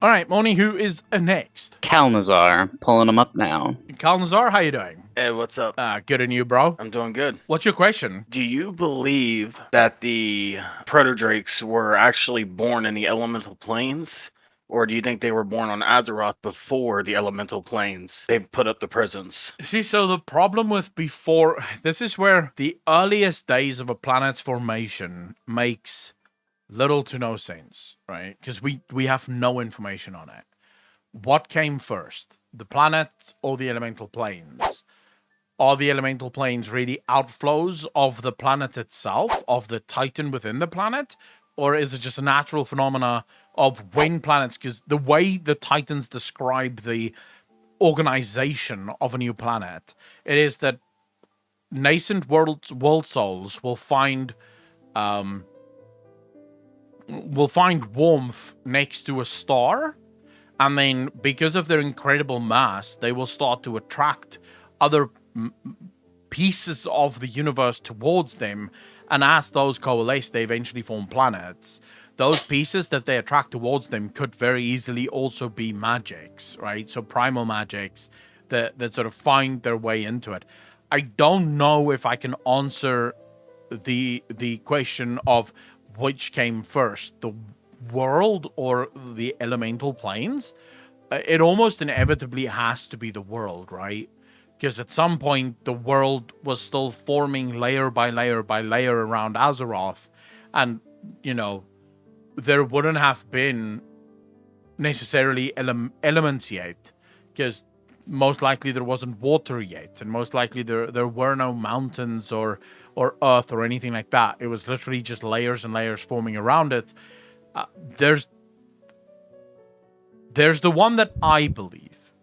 All right, Moni, who is next? Kalnazar, pulling him up now. Kalnazar, how you doing? Hey, what's up? Good and you, bro? I'm doing good. What's your question? Do you believe that the Proto Drakes were actually born in the elemental planes? Or do you think they were born on Azeroth before the elemental planes? They put up the prisons. See, so the problem with before, this is where the earliest days of a planet's formation makes little to no sense, right? Because we have no information on it. What came first, the planet or the elemental planes? Are the elemental planes really outflows of the planet itself, of the titan within the planet? Or is it just a natural phenomena of when planets, because the way the titans describe the organization of a new planet, it is that nascent world souls will find warmth next to a star, and then because of their incredible mass, they will start to attract other pieces of the universe towards them, and as those coalesce, they eventually form planets. Those pieces that they attract towards them could very easily also be magics, right? So primal magics that sort of find their way into it. I don't know if I can answer the question of which came first, the world or the elemental planes. It almost inevitably has to be the world, right? Because at some point the world was still forming layer by layer by layer around Azeroth, and there wouldn't have been necessarily elements yet, because most likely there wasn't water yet, and most likely there were no mountains or earth or anything like that. It was literally just layers and layers forming around it. There's the one that I believe,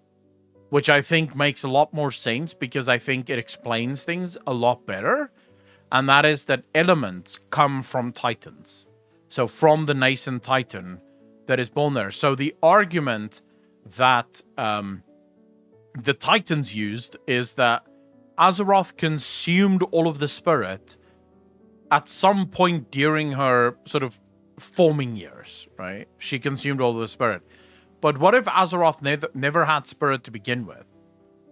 which I think makes a lot more sense because I think it explains things a lot better, and that is that elements come from titans. So from the nascent titan that is born there. So the argument that the titans used is that Azeroth consumed all of the spirit at some point during her sort of forming years, right? She consumed all of the spirit. But what if Azeroth never had spirit to begin with?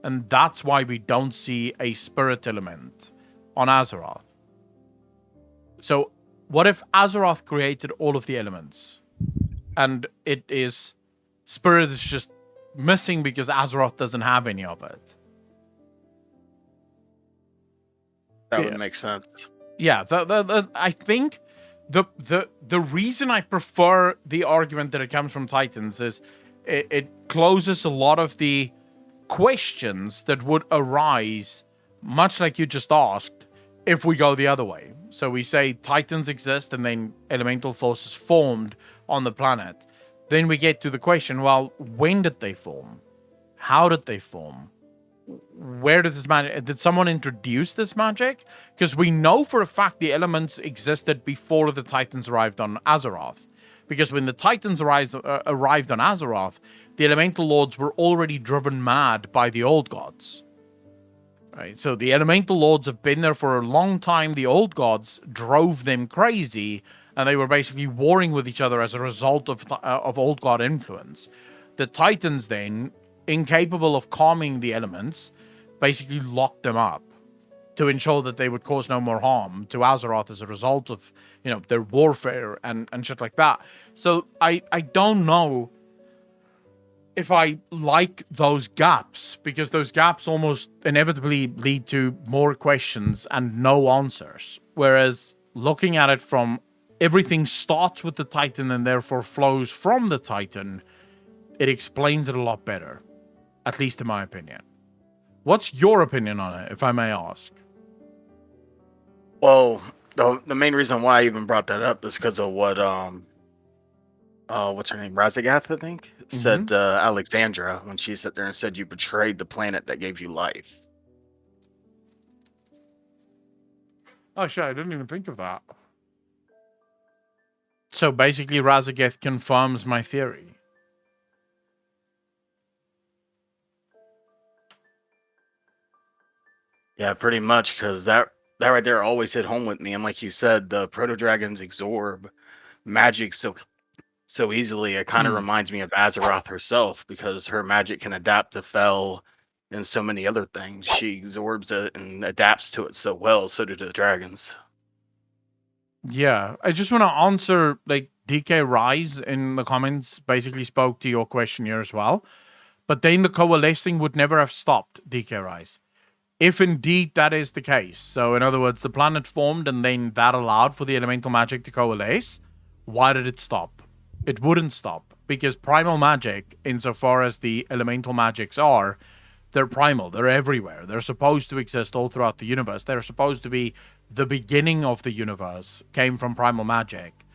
And that's why we don't see a spirit element on Azeroth. So what if Azeroth created all of the elements and spirit is just missing because Azeroth doesn't have any of it? That would make sense. Yeah, I think the reason I prefer the argument that it comes from Titans is it closes a lot of the questions that would arise, much like you just asked, if we go the other way. So we say Titans exist and then elemental forces formed on the planet. Then we get to the question, well, when did they form? How did they form? Where did this magic? Did someone introduce this magic? Because we know for a fact the elements existed before the Titans arrived on Azeroth. Because when the Titans arrived on Azeroth, the Elemental Lords were already driven mad by the Old Gods. Right? So the Elemental Lords have been there for a long time. The Old Gods drove them crazy, and they were basically warring with each other as a result of Old God influence. The Titans then, incapable of calming the elements, basically locked them up to ensure that they would cause no more harm to Azeroth as a result of, their warfare and shit like that. So I don't know if I like those gaps, because those gaps almost inevitably lead to more questions and no answers. Whereas looking at it from everything starts with the Titan and therefore flows from the Titan, it explains it a lot better. At least in my opinion. What's your opinion on it, if I may ask? Well, the main reason why I even brought that up is because of what what's her name, Razagath, I think, said to Alexandra when she sat there and said you betrayed the planet that gave you life. Oh shit, I didn't even think of that. So basically Razagath confirms my theory. Yeah, pretty much, because that right there always hit home with me. And like you said, the proto dragons absorb magic so so easily, it kind of reminds me of Azeroth herself, because her magic can adapt to Fel and so many other things. She absorbs it and adapts to it so well. So do the dragons. Yeah, I just want to answer, like, DK Rise in the comments basically spoke to your question here as well. But then the coalescing would never have stopped, DK Rise. If indeed that is the case. So in other words, the planet formed and then that allowed for the elemental magic to coalesce. Why did it stop? It wouldn't stop. Because primal magic, insofar as the elemental magics are, they're primal. They're everywhere. They're supposed to exist all throughout the universe. They're supposed to be the beginning of the universe, came from primal magic.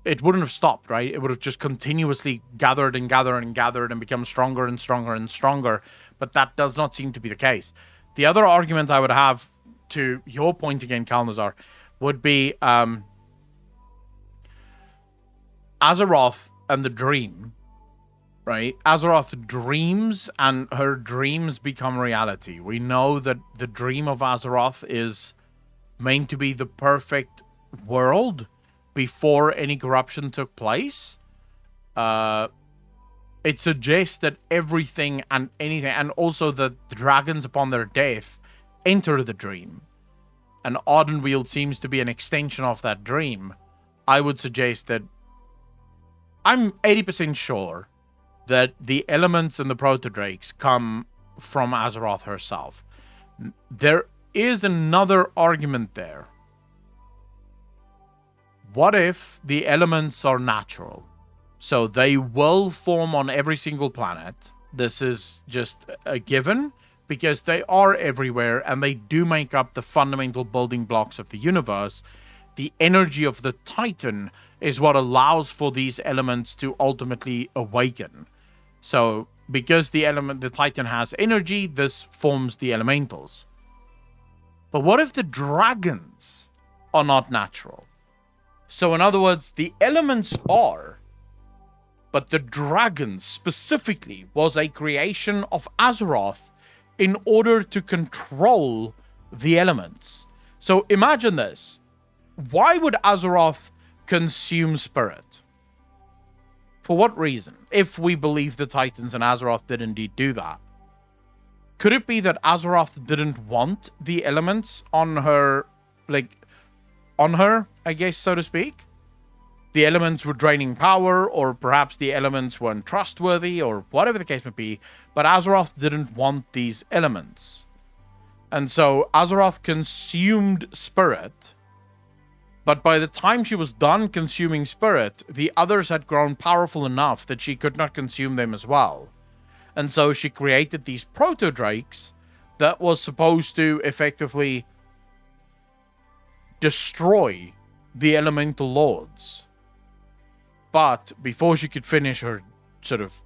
It wouldn't have stopped, right? It would have just continuously gathered and gathered and gathered and become stronger and stronger and stronger. But that does not seem to be the case. The other argument I would have to your point again, Kalnazar, would be Azeroth and the dream, right? Azeroth dreams and her dreams become reality. We know that the dream of Azeroth is meant to be the perfect world before any corruption took place. It suggests that everything and anything, and also the dragons upon their death, enter the dream. And Ardenweald seems to be an extension of that dream. I would suggest that I'm 80% sure that the elements in the Proto-drakes come from Azeroth herself. There is another argument there. What if the elements are natural? So they will form on every single planet. This is just a given because they are everywhere and they do make up the fundamental building blocks of the universe. The energy of the Titan is what allows for these elements to ultimately awaken. So because the Titan has energy, this forms the elementals. But what if the dragons are not natural? So in other words, the elements are, but the dragons specifically was a creation of Azeroth in order to control the elements. So imagine this. Why would Azeroth consume spirit? For what reason? If we believe the Titans and Azeroth did indeed do that. Could it be that Azeroth didn't want the elements on her, I guess, so to speak? The elements were draining power, or perhaps the elements weren't trustworthy, or whatever the case may be, but Azeroth didn't want these elements. And so Azeroth consumed spirit, but by the time she was done consuming spirit, the others had grown powerful enough that she could not consume them as well. And so she created these Proto Drakes that was supposed to effectively destroy the elemental lords. But before she could finish her sort of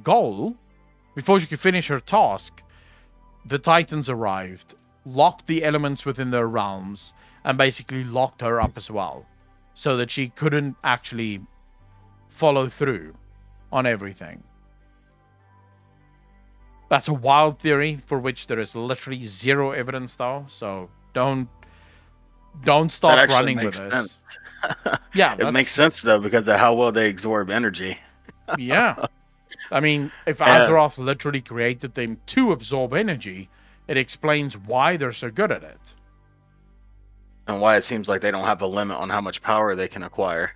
goal, before she could finish her task, the Titans arrived, locked the elements within their realms, and basically locked her up as well, so that she couldn't actually follow through on everything. That's a wild theory for which there is literally zero evidence, though. So don't start running with this. Yeah, it makes sense though because of how well they absorb energy. Yeah, I mean, if Azeroth literally created them to absorb energy, it explains why they're so good at it, and why it seems like they don't have a limit on how much power they can acquire.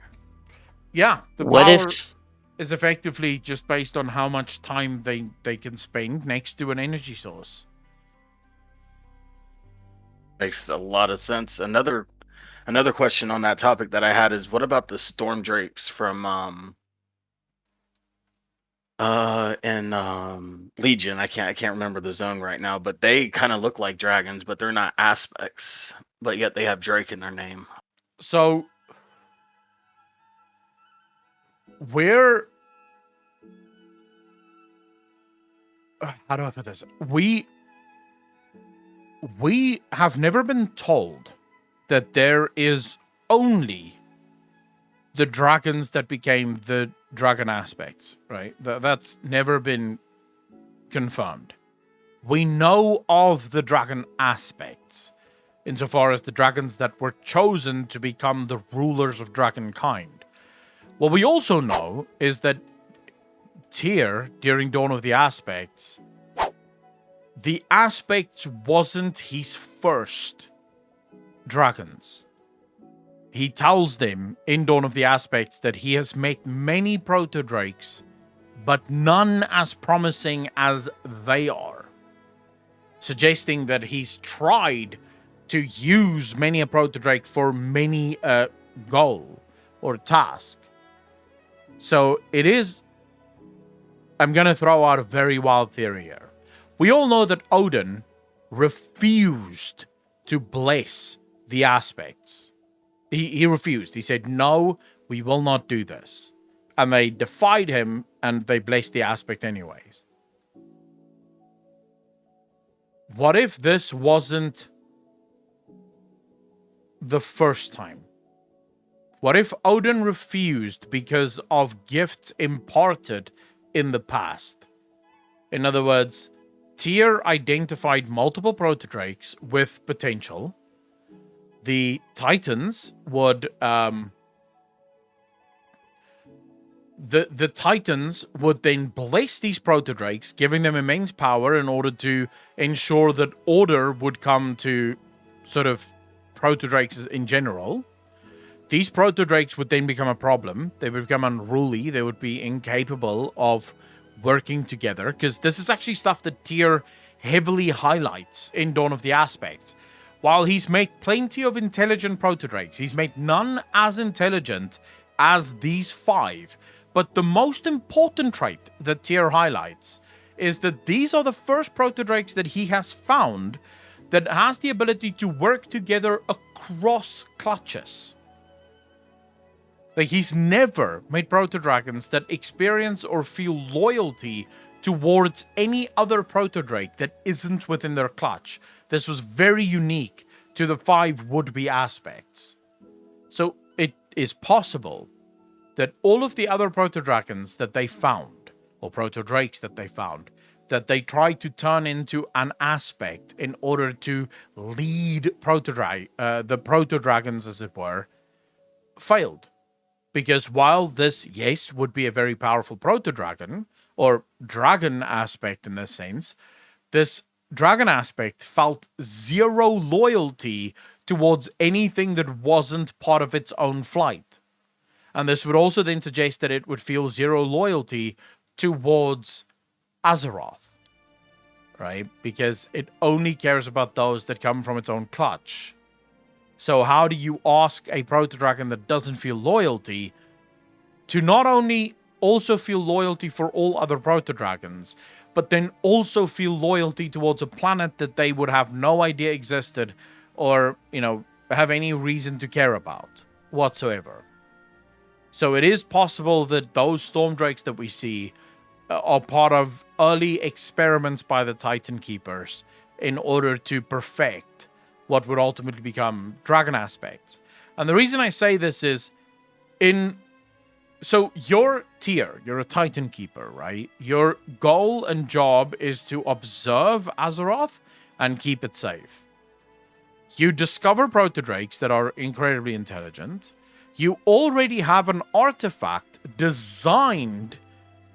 Yeah, the power is effectively just based on how much time they can spend next to an energy source. Makes a lot of sense. Another question on that topic that I had is, what about the storm drakes from Legion? I can't remember the zone right now, but they kind of look like dragons, but they're not aspects, but yet they have Drake in their name. So how do I put this? We have never been told that there is only the dragons that became the dragon aspects, right? That's never been confirmed. We know of the dragon aspects, insofar as the dragons that were chosen to become the rulers of dragonkind. What we also know is that Tyr, during Dawn of the Aspects wasn't his first dragons. He tells them in Dawn of the Aspects that he has made many Proto-drakes, but none as promising as they are, suggesting that he's tried to use many a Proto-drake for many a goal or task. So it is... I'm going to throw out a very wild theory here. We all know that Odin refused to bless the aspects. He refused. He said, no, we will not do this. And they defied him, and they blessed the aspect anyways. What if this wasn't the first time? What if Odin refused because of gifts imparted in the past? In other words, Tyr identified multiple Proto-drakes with potential. The Titans would the Titans would then bless these Proto-drakes, giving them immense power in order to ensure that order would come to sort of Proto-drakes in general. These Proto-drakes would then become a problem. They would become unruly. They would be incapable of working together, because this is actually stuff that Tyr heavily highlights in Dawn of the Aspects. While he's made plenty of intelligent Proto-drakes, he's made none as intelligent as these 5. But the most important trait that Tyr highlights is that these are the first Proto-drakes that he has found that has the ability to work together across clutches. Like, he's never made Proto-dragons that experience or feel loyalty towards any other Proto-drake that isn't within their clutch. This was very unique to the 5 would-be aspects. So it is possible that all of the other Proto-dragons that they found, or Proto-drakes that they found, that they tried to turn into an aspect in order to lead the Proto-dragons, as it were, failed. Because while this, yes, would be a very powerful Proto-dragon, or dragon aspect in this sense, this dragon aspect felt zero loyalty towards anything that wasn't part of its own flight. And this would also then suggest that it would feel zero loyalty towards Azeroth, right? Because it only cares about those that come from its own clutch. So how do you ask a Proto-dragon that doesn't feel loyalty to not only also feel loyalty for all other Proto-dragons, but then also feel loyalty towards a planet that they would have no idea existed or, have any reason to care about whatsoever? So it is possible that those Storm Drakes that we see are part of early experiments by the Titan Keepers in order to perfect what would ultimately become dragon aspects. And the reason I say this is, so you're Tyr, you're a Titan Keeper, right? Your goal and job is to observe Azeroth and keep it safe. You discover Proto-drakes that are incredibly intelligent. You already have an artifact designed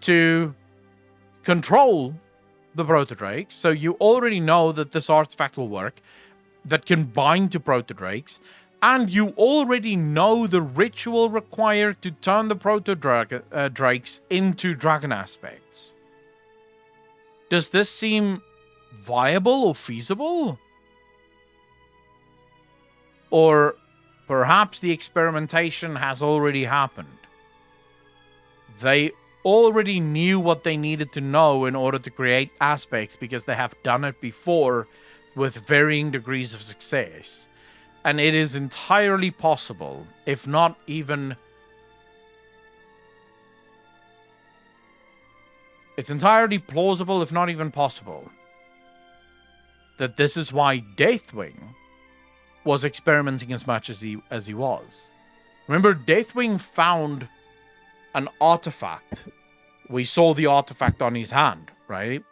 to control the Proto-drake, so you already know that this artifact will work, that can bind to Proto-drakes, and you already know the ritual required to turn the Proto-drakes into dragon aspects. Does this seem viable or feasible? Or perhaps the experimentation has already happened. They already knew what they needed to know in order to create aspects because they have done it before with varying degrees of success. And it is entirely possible, if not even... It's entirely plausible, if not even possible, that this is why Deathwing was experimenting as much as he was. Remember, Deathwing found an artifact. We saw the artifact on his hand, right?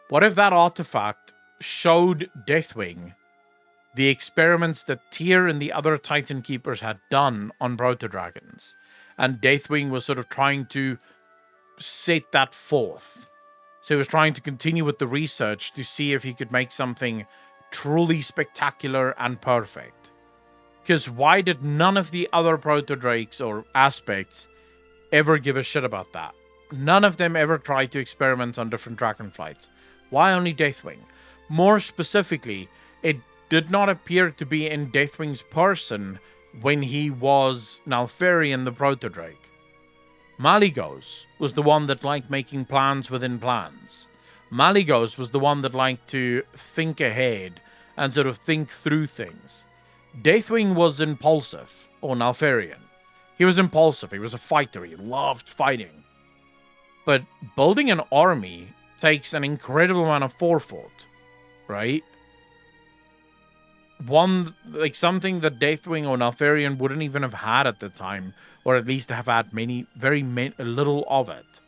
What if that artifact showed Deathwing the experiments that Tyr and the other Titan Keepers had done on proto-dragons. And Deathwing was sort of trying to set that forth. So he was trying to continue with the research to see if he could make something truly spectacular and perfect. Because why did none of the other Proto-drakes or aspects ever give a shit about that? None of them ever tried to experiment on different dragonflights. Why only Deathwing? More specifically, it did not appear to be in Deathwing's person when he was Nalfarian the Proto-drake. Maligos was the one that liked making plans within plans. Maligos was the one that liked to think ahead and sort of think through things. Deathwing was impulsive, or Nalfarian. He was impulsive, he was a fighter, he loved fighting. But building an army takes an incredible amount of forethought, right? Something that Deathwing or Nalfarian wouldn't even have had at the time, or at least have had little of it.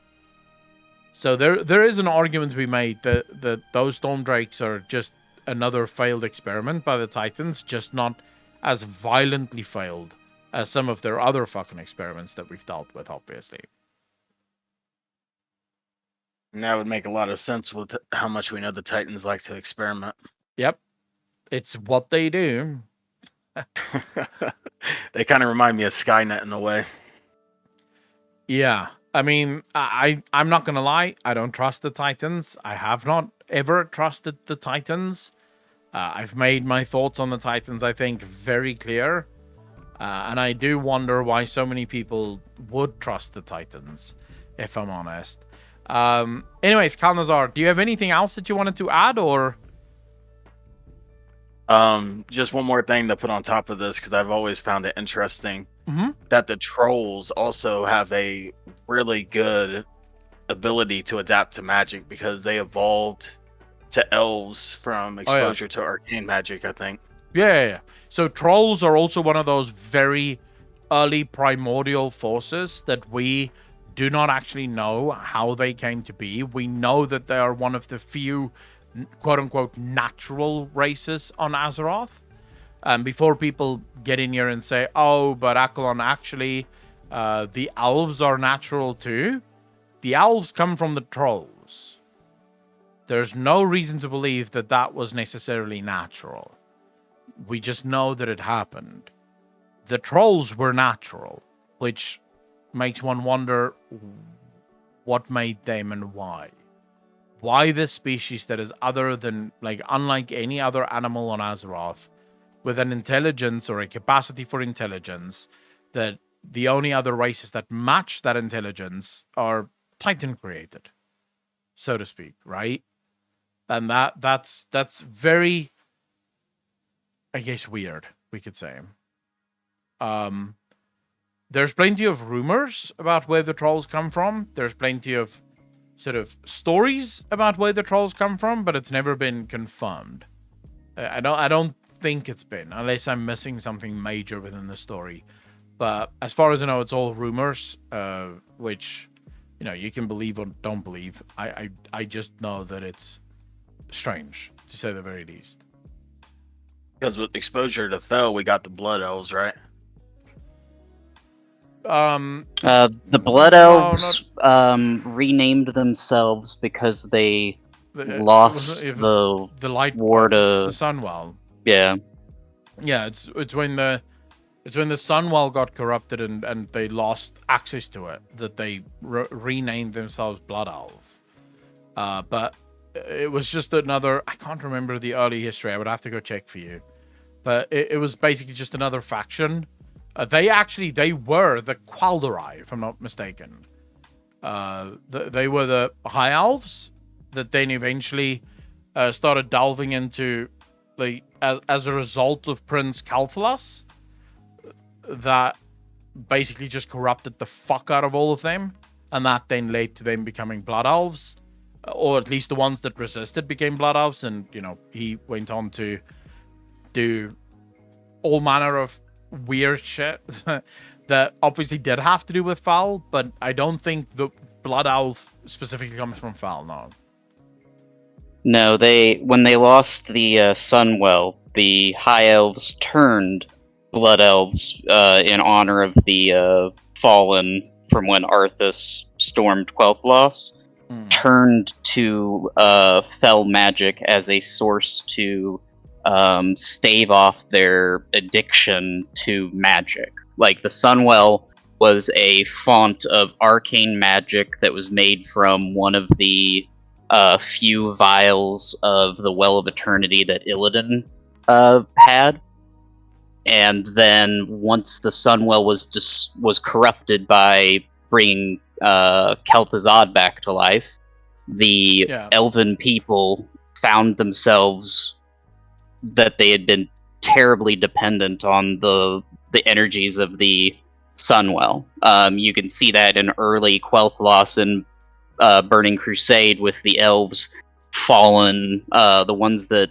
So there is an argument to be made that those Storm Drakes are just another failed experiment by the Titans, just not as violently failed as some of their other fucking experiments that we've dealt with, obviously. And that would make a lot of sense with how much we know the Titans like to experiment. Yep. It's what they do. They kind of remind me of Skynet in a way. Yeah. I mean, I'm not going to lie. I don't trust the Titans. I have not ever trusted the Titans. I've made my thoughts on the Titans, I think, very clear. And I do wonder why so many people would trust the Titans, if I'm honest. Anyways, Kalnazar, do you have anything else that you wanted to add, or? Just one more thing to put on top of this, because I've always found it interesting Mm-hmm. that the trolls also have a really good ability to adapt to magic, because they evolved to elves from exposure to arcane magic, I think. Yeah. So trolls are also one of those very early primordial forces that we do not actually know how they came to be. We know that they are one of the few quote-unquote natural races on Azeroth. Before people get in here and say, oh, but Akalon, actually, the elves are natural too. The elves come from the trolls. There's no reason to believe that that was necessarily natural. We just know that it happened. The trolls were natural, which makes one wonder what made them and why. Why this species that is other than, unlike any other animal on Azeroth, with an intelligence or a capacity for intelligence, that the only other races that match that intelligence are Titan created, so to speak, right? And that's very, I guess, weird, we could say. There's plenty of rumors about where the trolls come from. There's plenty of sort of stories about where the trolls come from, but it's never been confirmed. I don't think it's been, unless I'm missing something major within the story. But as far as I know, it's all rumors, which, you can believe or don't believe. I just know that it's strange, to say the very least. Because with exposure to Fel, we got the Blood Elves, right? The Blood Elves renamed themselves because they lost the light ward of the Sunwell. Yeah. Yeah, it's when the Sunwell got corrupted and they lost access to it that they renamed themselves Blood Elf. But it was just another. I can't remember the early history. I would have to go check for you. But it was basically just another faction. They were the Qualderai, if I'm not mistaken. They were the High Elves that then eventually started delving into, as a result of Prince Calthalas, that basically just corrupted the fuck out of all of them, and that then led to them becoming Blood Elves, or at least the ones that resisted became Blood Elves, and, he went on to do all manner of weird shit that obviously did have to do with Fel, but I don't think the Blood Elf specifically comes from Fel, no. No, when they lost the Sunwell, the High Elves turned Blood Elves in honor of the fallen from when Arthas stormed Quel'Thalas, turned to Fel magic as a source to stave off their addiction to magic. Like, the Sunwell was a font of arcane magic that was made from one of the few vials of the Well of Eternity that Illidan had. And then once the Sunwell was corrupted by bringing Kel'Thuzad back to life, the Elven people found themselves that they had been terribly dependent on the energies of the Sunwell. You can see that in early Quel'Thalas and Burning Crusade with the elves fallen, the ones that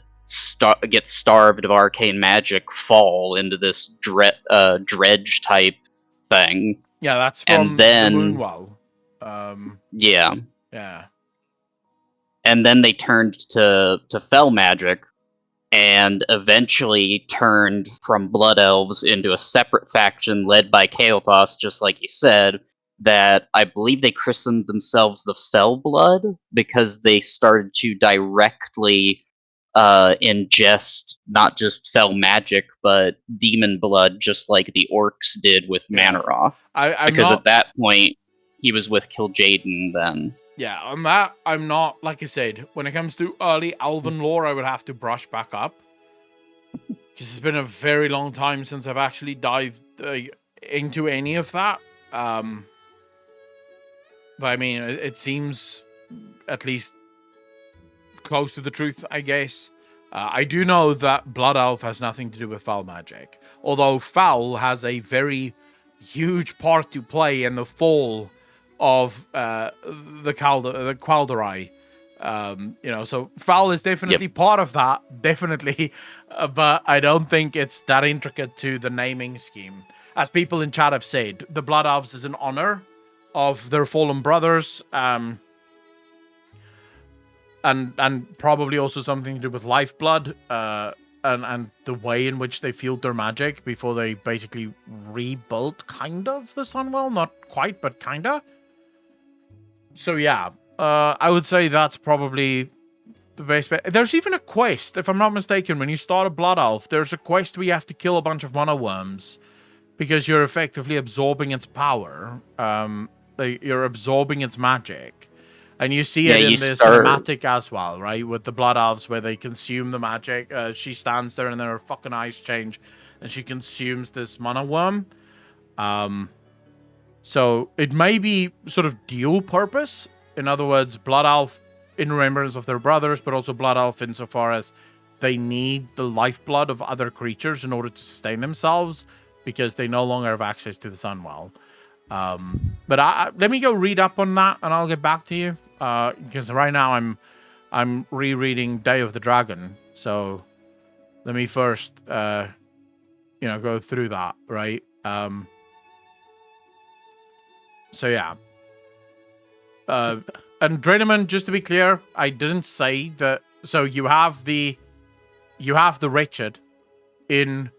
get starved of arcane magic fall into this dredge type thing. Yeah, that's from and then, the Moonwell. Yeah. And then they turned to Fel magic, and eventually turned from Blood Elves into a separate faction led by Kael'thas, just like you said, that I believe they christened themselves the Fel Blood, because they started to directly ingest not just Fel magic, but demon blood, just like the orcs did with Manaroth. Because at that point, he was with Kil'jaeden then. Yeah, on that, I'm not, like I said, when it comes to early Elven lore, I would have to brush back up. Because it's been a very long time since I've actually dived into any of that. But I mean, it seems at least close to the truth, I guess. I do know that Blood Elf has nothing to do with Fel magic. Although Fel has a very huge part to play in the fall of the Qual'Dari. So Fel is definitely part of that, definitely, but I don't think it's that intricate to the naming scheme. As people in chat have said, the Blood Elves is in honor of their fallen brothers, and probably also something to do with lifeblood, and the way in which they fueled their magic before they basically rebuilt, kind of, the Sunwell. Not quite, but kinda. So yeah, I would say that's probably the best bet. There's even a quest, if I'm not mistaken, when you start a Blood Elf, there's a quest where you have to kill a bunch of mana worms, because you're effectively absorbing its power. You're absorbing its magic. And you see it in the cinematic as well, right? With the Blood Elves, where they consume the magic. She stands there and then her fucking eyes change, and she consumes this mana worm. So it may be sort of dual purpose. In other words, Blood Elf in remembrance of their brothers, but also Blood Elf insofar as they need the lifeblood of other creatures in order to sustain themselves, because they no longer have access to the Sunwell. But let me go read up on that, and I'll get back to you. Because right now I'm rereading Day of the Dragon, so let me first go through that, right? So yeah. And Draeneiman, just to be clear, I didn't say that. So you have the Wretched in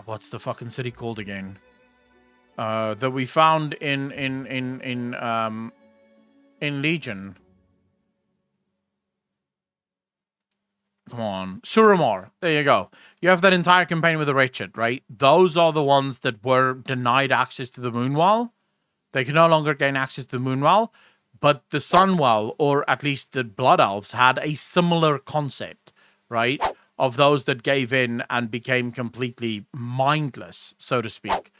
what's the fucking city called again? That we found in Legion. Come on, Suramar. There you go. You have that entire campaign with the Wretched, right? Those are the ones that were denied access to the Moonwell. They can no longer gain access to the Moonwell, but the Sunwell, or at least the Blood Elves, had a similar concept, right? Of those that gave in and became completely mindless, so to speak.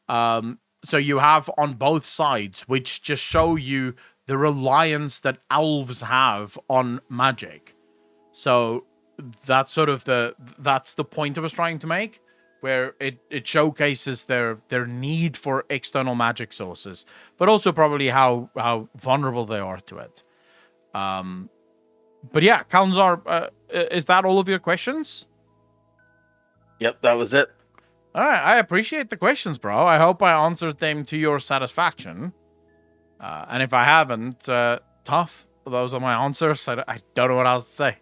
So you have on both sides, which just show you the reliance that elves have on magic. So that's sort of that's the point I was trying to make, where it showcases their need for external magic sources, but also probably how vulnerable they are to it. But yeah, Kalnzar, is that all of your questions? Yep, that was it. All right, I appreciate the questions, bro. I hope I answered them to your satisfaction. And if I haven't, tough. Those are my answers. I don't know what else to say.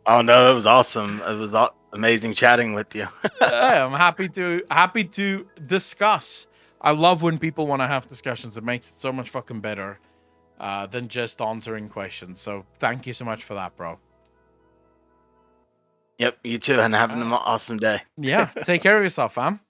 Oh no, it was awesome. It was amazing chatting with you. Yeah, I'm happy to discuss. I love when people want to have discussions. It makes it so much fucking better than just answering questions. So thank you so much for that, bro. Yep, you too, and have an awesome day. Yeah, take care of yourself, fam.